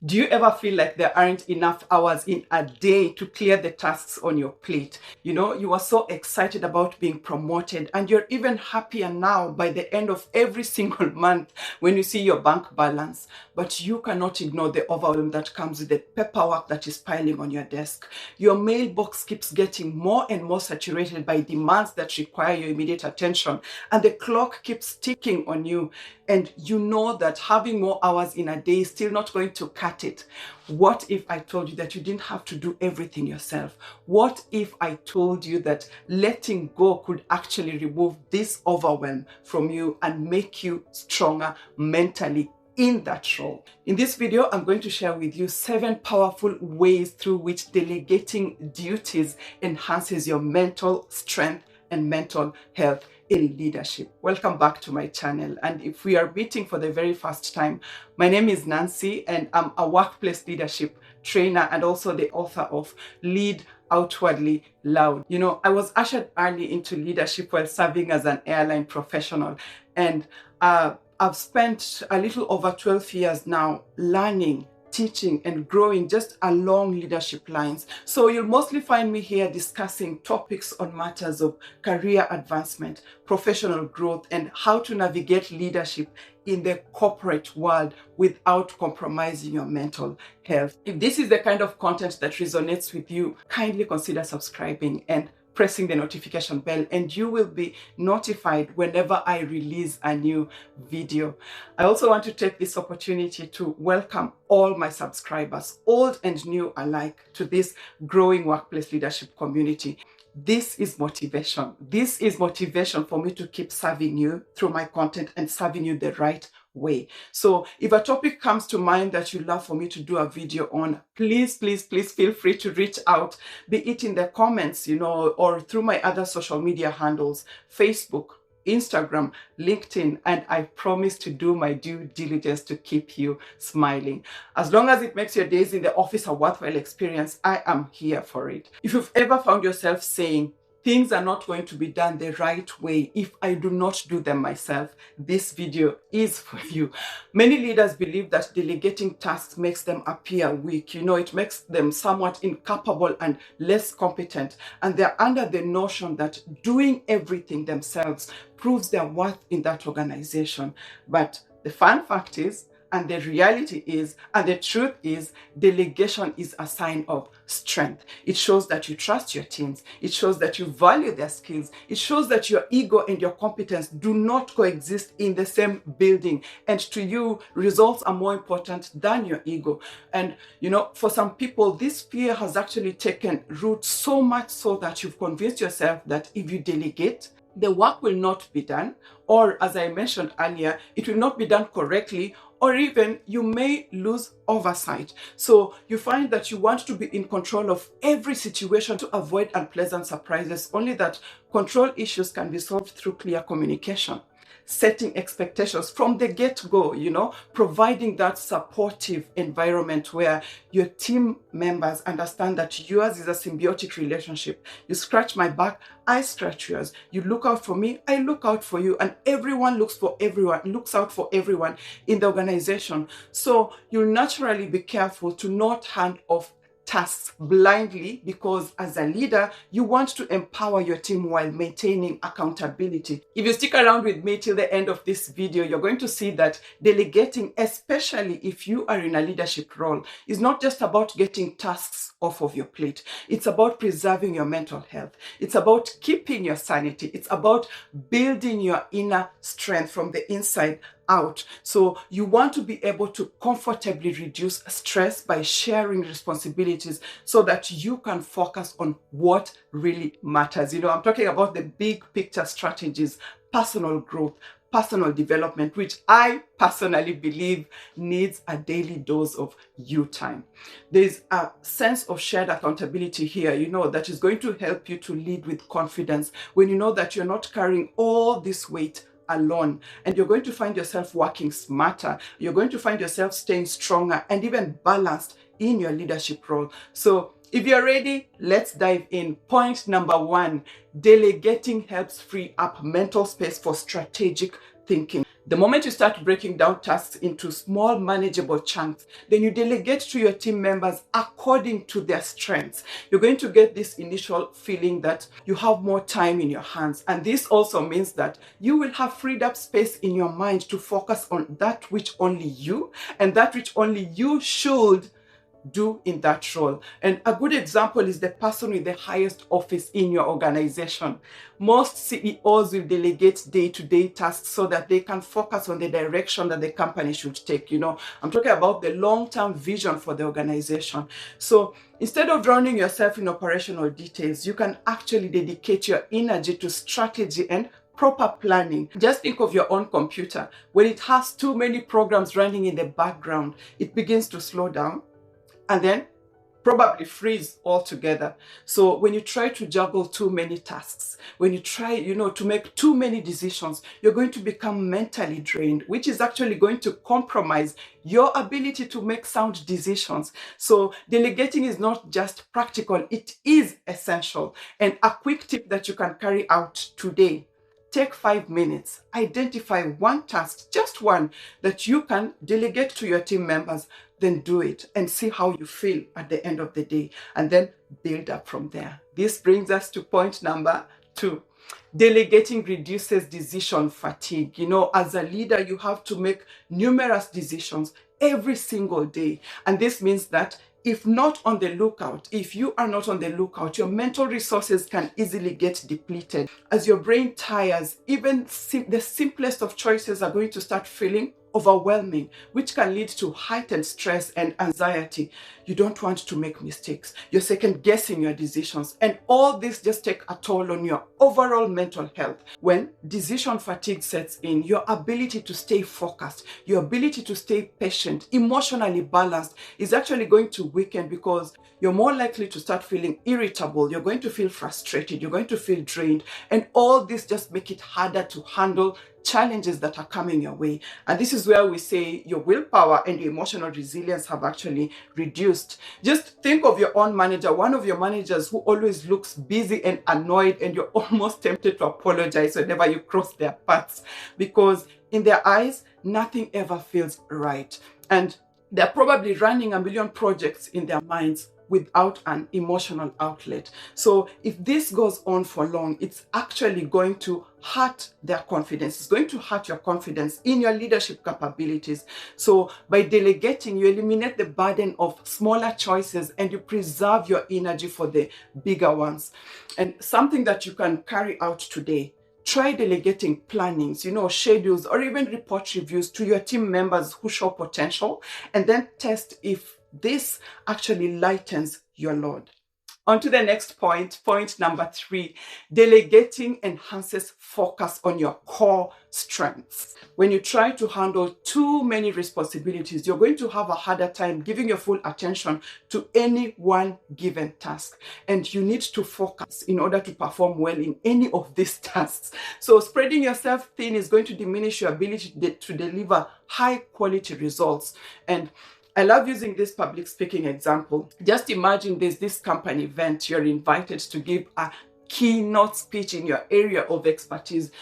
Do you ever feel like there aren't enough hours in a day to clear the tasks on your plate? You know, you are so excited about being promoted, and you're even happier now by the end of every single month when you see your bank balance. But you cannot ignore the overwhelm that comes with the paperwork that is piling on your desk. Your mailbox keeps getting more and more saturated by demands that require your immediate attention, and the clock keeps ticking on you. And you know that having more hours in a day is still not going to cut it. What if I told you that you didn't have to do everything yourself? What if I told you that letting go could actually remove this overwhelm from you and make you stronger mentally in that role? In this video, I'm going to share with you 7 powerful ways through which delegating duties enhances your mental strength and mental health in leadership. Welcome back to my channel. And if we are meeting for the very first time, my name is Nancy and I'm a workplace leadership trainer and also the author of Lead Outwardly Loud. You know, I was ushered early into leadership while serving as an airline professional, and I've spent a little over 12 years now learning, teaching and growing just along leadership lines. So you'll mostly find me here discussing topics on matters of career advancement, professional growth, and how to navigate leadership in the corporate world without compromising your mental health. If this is the kind of content that resonates with you, kindly consider subscribing and pressing the notification bell, and you will be notified whenever I release a new video. I also want to take this opportunity to welcome all my subscribers, old and new alike, to this growing workplace leadership community. This is motivation. This is motivation for me to keep serving you through my content and serving you the right way. So if a topic comes to mind that you'd love for me to do a video on, please feel free to reach out, be it in the comments, you know, or through my other social media handles, Facebook, Instagram, LinkedIn, and I promise to do my due diligence to keep you smiling. As long as it makes your days in the office a worthwhile experience, I am here for it. If you've ever found yourself saying, things are not going to be done the right way if I do not do them myself, this video is for you. Many leaders believe that delegating tasks makes them appear weak. You know, it makes them somewhat incapable and less competent. And they're under the notion that doing everything themselves proves their worth in that organization. But the fun fact is, and the reality is, and the truth is, delegation is a sign of strength. It shows that you trust your teams. It shows that you value their skills. It shows that your ego and your competence do not coexist in the same building. And to you, results are more important than your ego. And, you know, for some people, this fear has actually taken root so much so that you've convinced yourself that if you delegate, the work will not be done, or as I mentioned earlier, it will not be done correctly, or even you may lose oversight. So you find that you want to be in control of every situation to avoid unpleasant surprises, only that control issues can be solved through clear communication, setting expectations from the get-go, you know, providing that supportive environment where your team members understand that yours is a symbiotic relationship. You scratch my back, I scratch yours. You look out for me, I look out for you, and everyone looks out for everyone in the organization. So you'll naturally be careful to not hand off tasks blindly, because as a leader, you want to empower your team while maintaining accountability. If you stick around with me till the end of this video, you're going to see that delegating, especially if you are in a leadership role, is not just about getting tasks off of your plate. It's about preserving your mental health. It's about keeping your sanity. It's about building your inner strength from the inside out. So you want to be able to comfortably reduce stress by sharing responsibilities so that you can focus on what really matters. You know, I'm talking about the big picture strategies, personal growth, personal development, which I personally believe needs a daily dose of you time. There's a sense of shared accountability here, you know, that is going to help you to lead with confidence when you know that you're not carrying all this weight alone, and you're going to find yourself working smarter. You're going to find yourself staying stronger and even balanced in your leadership role. So if you're ready, let's dive in. Point number 1, delegating helps free up mental space for strategic thinking. The moment you start breaking down tasks into small, manageable chunks, then you delegate to your team members according to their strengths. You're going to get this initial feeling that you have more time in your hands. And this also means that you will have freed up space in your mind to focus on that which only you and that which only you should do in that role. And a good example is the person with the highest office in your organization. Most CEOs will delegate day-to-day tasks so that they can focus on the direction that the company should take. I'm talking about the long-term vision for the organization. So instead of drowning yourself in operational details, you can actually dedicate your energy to strategy and proper planning. Just think of your own computer. When it has too many programs running in the background, it begins to slow down and then probably freeze altogether. So when you try to juggle too many tasks, when you try, to make too many decisions, you're going to become mentally drained, which is actually going to compromise your ability to make sound decisions. So delegating is not just practical, it is essential. And a quick tip that you can carry out today: take 5 minutes, identify one task, just one, that you can delegate to your team members, then do it and see how you feel at the end of the day, and then build up from there. This brings us to point number 2. Delegating reduces decision fatigue. As a leader, you have to make numerous decisions every single day. And this means that if you are not on the lookout, your mental resources can easily get depleted. As your brain tires, even the simplest of choices are going to start feeling overwhelming, which can lead to heightened stress and anxiety. You don't want to make mistakes. You're second guessing your decisions, and all this just take a toll on your overall mental health. When decision fatigue sets in, your ability to stay focused, your ability to stay patient, emotionally balanced is actually going to weaken, because you're more likely to start feeling irritable, you're going to feel frustrated, you're going to feel drained, and all this just make it harder to handle challenges that are coming your way. And this is where we say your willpower and your emotional resilience have actually reduced. Just think of your own manager, one of your managers who always looks busy and annoyed, and you're almost tempted to apologize whenever you cross their paths, because in their eyes, nothing ever feels right. And they're probably running a million projects in their minds without an emotional outlet. So if this goes on for long, it's actually going to hurt their confidence. It's going to hurt your confidence in your leadership capabilities. So by delegating, you eliminate the burden of smaller choices and you preserve your energy for the bigger ones. And something that you can carry out today: try delegating plannings, schedules, or even report reviews to your team members who show potential, and then test if this actually lightens your load. On to the next point, point number 3. Delegating enhances focus on your core strengths. When you try to handle too many responsibilities, you're going to have a harder time giving your full attention to any one given task. And you need to focus in order to perform well in any of these tasks. So spreading yourself thin is going to diminish your ability to deliver high quality results. And I love using this public speaking example. Just imagine there's this company event. You're invited to give a keynote speech in your area of expertise,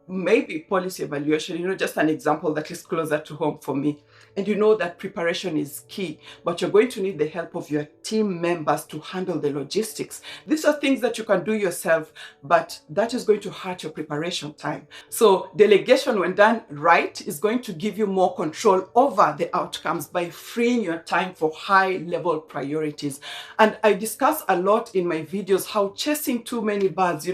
maybe policy evaluation, just an example that is closer to home for me. And you know that preparation is key, but you're going to need the help of your team members to handle the logistics. These are things that you can do yourself, but that is going to hurt your preparation time. So delegation, when done right, is going to give you more control over the outcomes by freeing your time for high-level priorities. And I discuss a lot in my videos how chasing too many birds,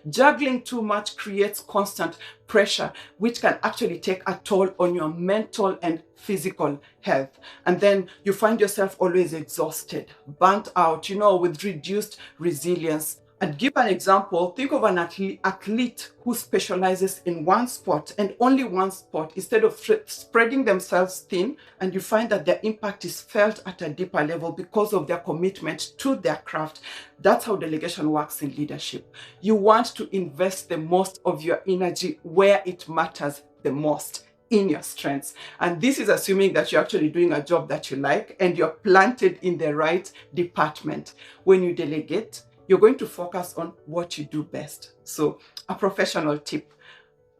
juggling too much creates constant pressure, which can actually take a toll on your mental and physical health. And then you find yourself always exhausted, burnt out, with reduced resilience. And give an example, think of an athlete who specializes in one sport and only one sport, instead of spreading themselves thin, and you find that their impact is felt at a deeper level because of their commitment to their craft. That's how delegation works in leadership. You want to invest the most of your energy where it matters the most, in your strengths. And this is assuming that you're actually doing a job that you like and you're planted in the right department. When you delegate, you're going to focus on what you do best. So a professional tip: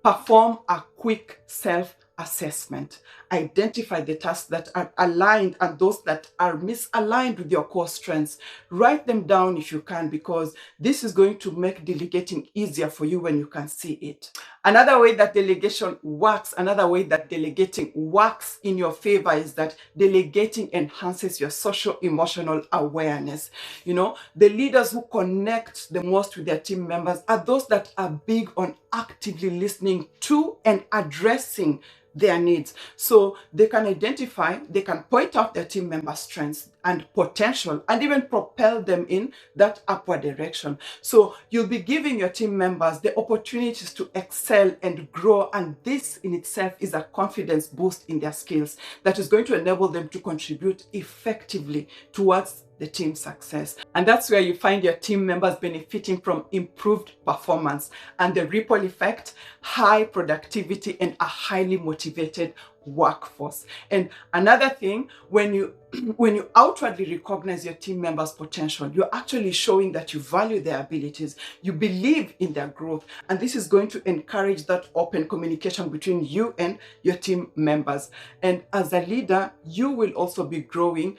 perform a quick self assessment. Identify the tasks that are aligned and those that are misaligned with your core strengths. Write them down if you can, because this is going to make delegating easier for you when you can see it. Another way that delegating works in your favor is that delegating enhances your social emotional awareness. The leaders who connect the most with their team members are those that are big on actively listening to and addressing their needs. So they can point out their team members' strengths and potential and even propel them in that upward direction. So you'll be giving your team members the opportunities to excel and grow, and this in itself is a confidence boost in their skills that is going to enable them to contribute effectively towards the team's success. And that's where you find your team members benefiting from improved performance and the ripple effect, high productivity, and a highly motivated workforce. And another thing, when you outwardly recognize your team members' potential, you're actually showing that you value their abilities, you believe in their growth, and this is going to encourage that open communication between you and your team members. And as a leader, you will also be growing,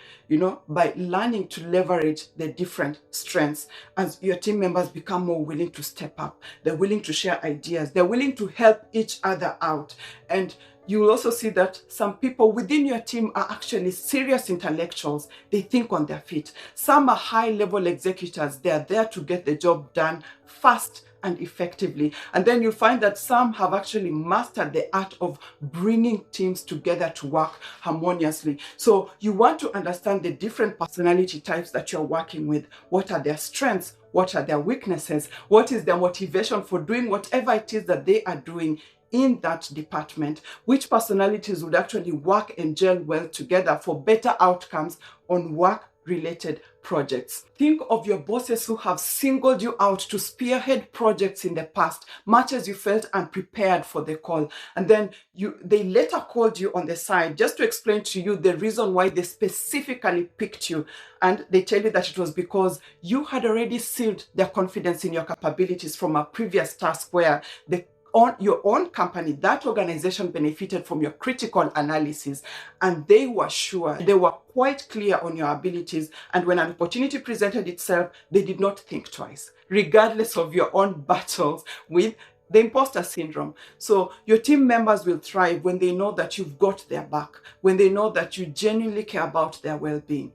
by learning to leverage the different strengths. As your team members become more willing to step up, they're willing to share ideas, they're willing to help each other out. And you will also see that some people within your team are actually serious intellectuals. They think on their feet. Some are high-level executors. They are there to get the job done fast and effectively. And then you'll find that some have actually mastered the art of bringing teams together to work harmoniously. So you want to understand the different personality types that you're working with. What are their strengths? What are their weaknesses? What is their motivation for doing whatever it is that they are doing in that department? Which personalities would actually work and gel well together for better outcomes on work-related projects? Think of your bosses who have singled you out to spearhead projects in the past, much as you felt unprepared for the call. And then they later called you on the side just to explain to you the reason why they specifically picked you. And they tell you that it was because you had already sealed their confidence in your capabilities from a previous task where on your own company, that organization benefited from your critical analysis, and they were quite clear on your abilities. And when an opportunity presented itself, they did not think twice, regardless of your own battles with the imposter syndrome. So your team members will thrive when they know that you've got their back, when they know that you genuinely care about their well-being.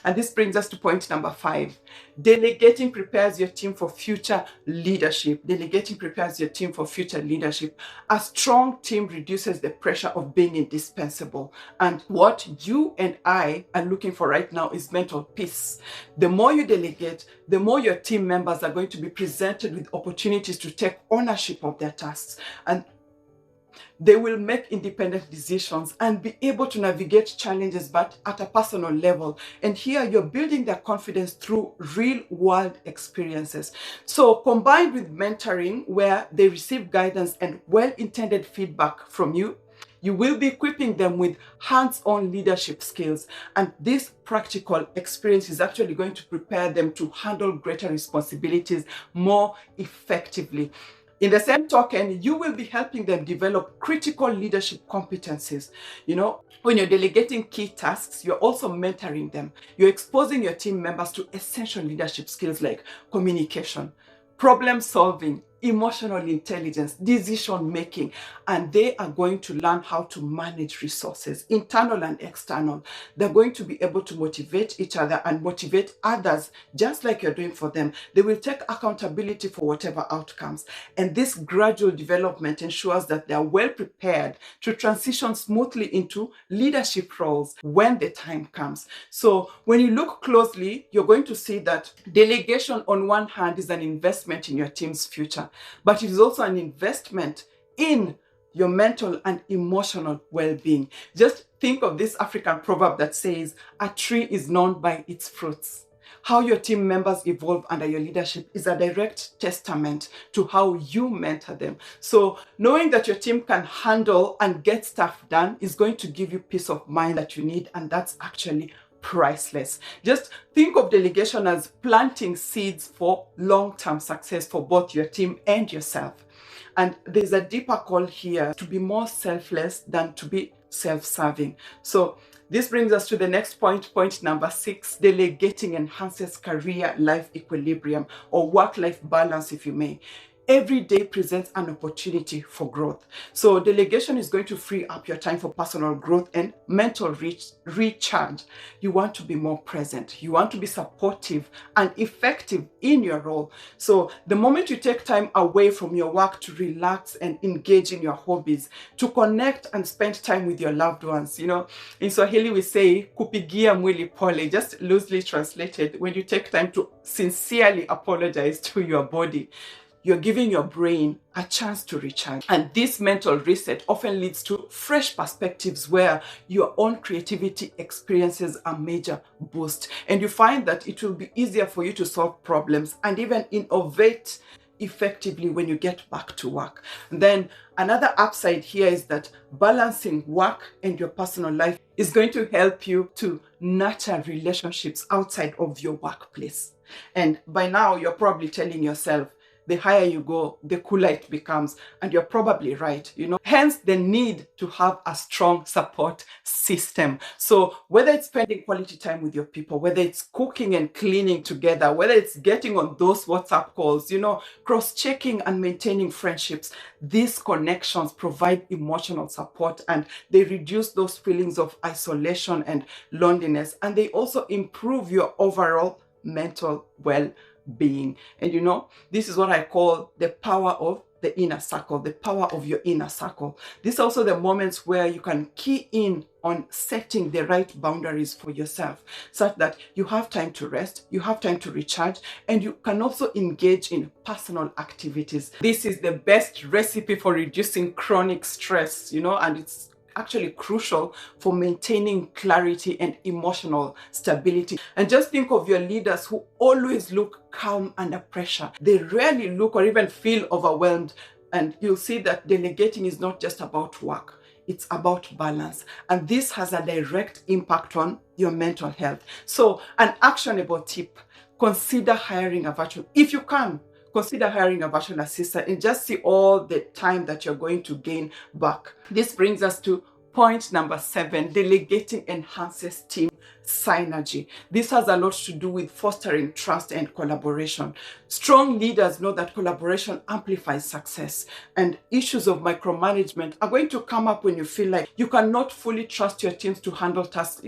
And this brings us to point number 5. Delegating prepares your team for future leadership. Delegating prepares your team for future leadership. A strong team reduces the pressure of being indispensable. And what you and I are looking for right now is mental peace. The more you delegate, the more your team members are going to be presented with opportunities to take ownership of their tasks. And they will make independent decisions and be able to navigate challenges, but at a personal level. And here you're building their confidence through real-world experiences. So combined with mentoring, where they receive guidance and well-intended feedback from you, you will be equipping them with hands-on leadership skills. And this practical experience is actually going to prepare them to handle greater responsibilities more effectively. In the same token, you will be helping them develop critical leadership competencies. When you're delegating key tasks, you're also mentoring them. You're exposing your team members to essential leadership skills like communication, problem solving, emotional intelligence, decision making, and they are going to learn how to manage resources, internal and external. They're going to be able to motivate each other and motivate others, just like you're doing for them. They will take accountability for whatever outcomes. And this gradual development ensures that they are well prepared to transition smoothly into leadership roles when the time comes. So when you look closely, you're going to see that delegation on one hand is an investment in your team's future, but it is also an investment in your mental and emotional well-being. Just think of this African proverb that says, a tree is known by its fruits. How your team members evolve under your leadership is a direct testament to how you mentor them. So knowing that your team can handle and get stuff done is going to give you peace of mind that you need, and that's actually priceless. Just think of delegation as planting seeds for long-term success for both your team and yourself. And there's a deeper call here to be more selfless than to be self-serving. So this brings us to the next point, point number 6. Delegating enhances career-life equilibrium, or work-life balance, if you may. Every day presents an opportunity for growth. So delegation is going to free up your time for personal growth and mental recharge. You want to be more present. You want to be supportive and effective in your role. So the moment you take time away from your work to relax and engage in your hobbies, to connect and spend time with your loved ones, in Swahili we say kupigia mwili pole, just loosely translated, when you take time to sincerely apologize to your body, you're giving your brain a chance to recharge. And this mental reset often leads to fresh perspectives where your own creativity experiences a major boost. And you find that it will be easier for you to solve problems and even innovate effectively when you get back to work. And then another upside here is that balancing work and your personal life is going to help you to nurture relationships outside of your workplace. And by now, you're probably telling yourself, the higher you go, the cooler it becomes. And you're probably right, Hence the need to have a strong support system. So whether it's spending quality time with your people, whether it's cooking and cleaning together, whether it's getting on those WhatsApp calls, cross-checking and maintaining friendships, these connections provide emotional support and they reduce those feelings of isolation and loneliness. And they also improve your overall mental well-being. And this is what I call the power of the inner circle, the power of your inner circle. These are also the moments where you can key in on setting the right boundaries for yourself, such that you have time to rest, you have time to recharge, and you can also engage in personal activities. This is the best recipe for reducing chronic stress, and it's actually crucial for maintaining clarity and emotional stability. And just think of your leaders who always look calm under pressure. They rarely look or even feel overwhelmed. And you'll see that delegating is not just about work. It's about balance. And this has a direct impact on your mental health. So an actionable tip, consider hiring a virtual, if you can, consider hiring a virtual assistant and just see all the time that you're going to gain back. This brings us to point number 7, delegating enhances team synergy. This has a lot to do with fostering trust and collaboration. Strong leaders know that collaboration amplifies success, and issues of micromanagement are going to come up when you feel like you cannot fully trust your teams to handle tasks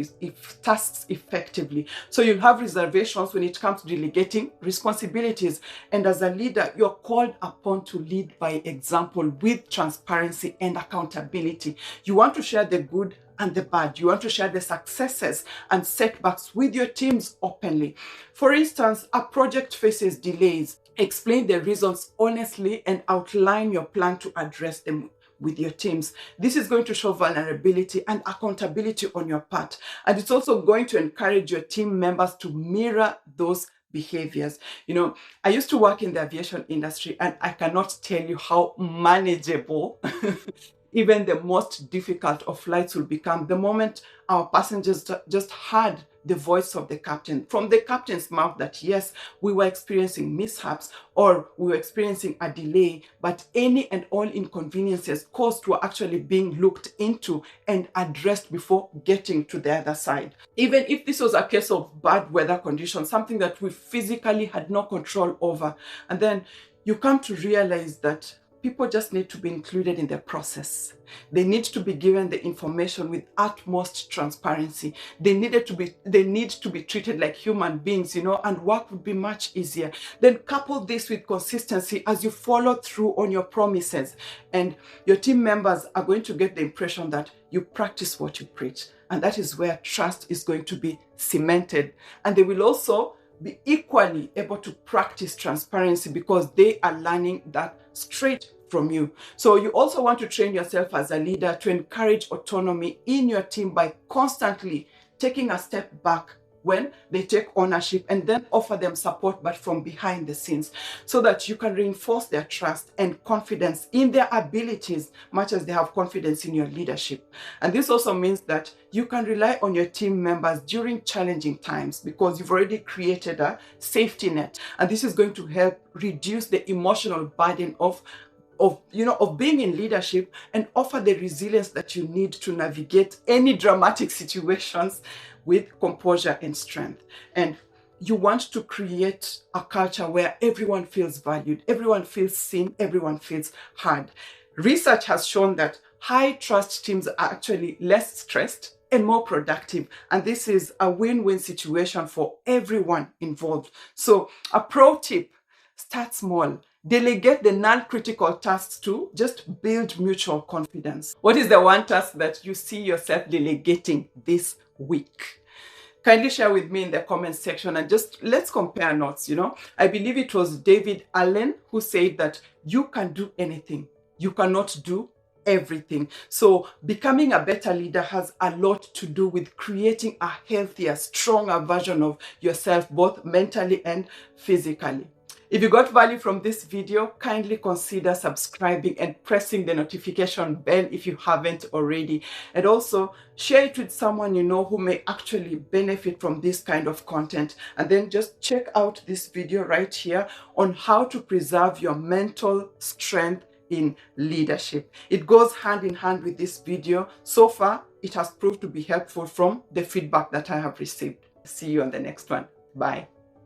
effectively. So you'll have reservations when it comes to delegating responsibilities. And as a leader, you're called upon to lead by example with transparency and accountability. You want to share the good and the bad. You want to share the successes and setbacks with your teams openly. For instance, a project faces delays. Explain the reasons honestly and outline your plan to address them with your teams. This is going to show vulnerability and accountability on your part. And it's also going to encourage your team members to mirror those behaviors. I used to work in the aviation industry, and I cannot tell you how manageable even the most difficult of flights will become the moment our passengers just heard the voice of the captain from the captain's mouth that yes, we were experiencing mishaps or we were experiencing a delay, but any and all inconveniences caused were actually being looked into and addressed before getting to the other side. Even if this was a case of bad weather conditions, something that we physically had no control over, and then you come to realize that people just need to be included in the process. They need to be given the information with utmost transparency. They need to be treated like human beings, and work would be much easier. Then couple this with consistency as you follow through on your promises. And your team members are going to get the impression that you practice what you preach. And that is where trust is going to be cemented. And they will also be equally able to practice transparency because they are learning that straight from you. So you also want to train yourself as a leader to encourage autonomy in your team by constantly taking a step back when they take ownership and then offer them support, but from behind the scenes, so that you can reinforce their trust and confidence in their abilities, much as they have confidence in your leadership. And this also means that you can rely on your team members during challenging times because you've already created a safety net. And this is going to help reduce the emotional burden of of being in leadership, and offer the resilience that you need to navigate any dramatic situations with composure and strength. And you want to create a culture where everyone feels valued, everyone feels seen, everyone feels heard. Research has shown that high trust teams are actually less stressed and more productive. And this is a win-win situation for everyone involved. So a pro tip: start small. Delegate the non-critical tasks to just build mutual confidence. What is the one task that you see yourself delegating this week? Kindly share with me in the comment section, and just let's compare notes. I believe it was David Allen who said that you can do anything, you cannot do everything. So becoming a better leader has a lot to do with creating a healthier, stronger version of yourself, both mentally and physically. If you got value from this video, kindly consider subscribing and pressing the notification bell if you haven't already. And also share it with someone you know who may actually benefit from this kind of content. And then just check out this video right here on how to preserve your mental strength in leadership. It goes hand in hand with this video. So far, it has proved to be helpful from the feedback that I have received. See you on the next one. Bye.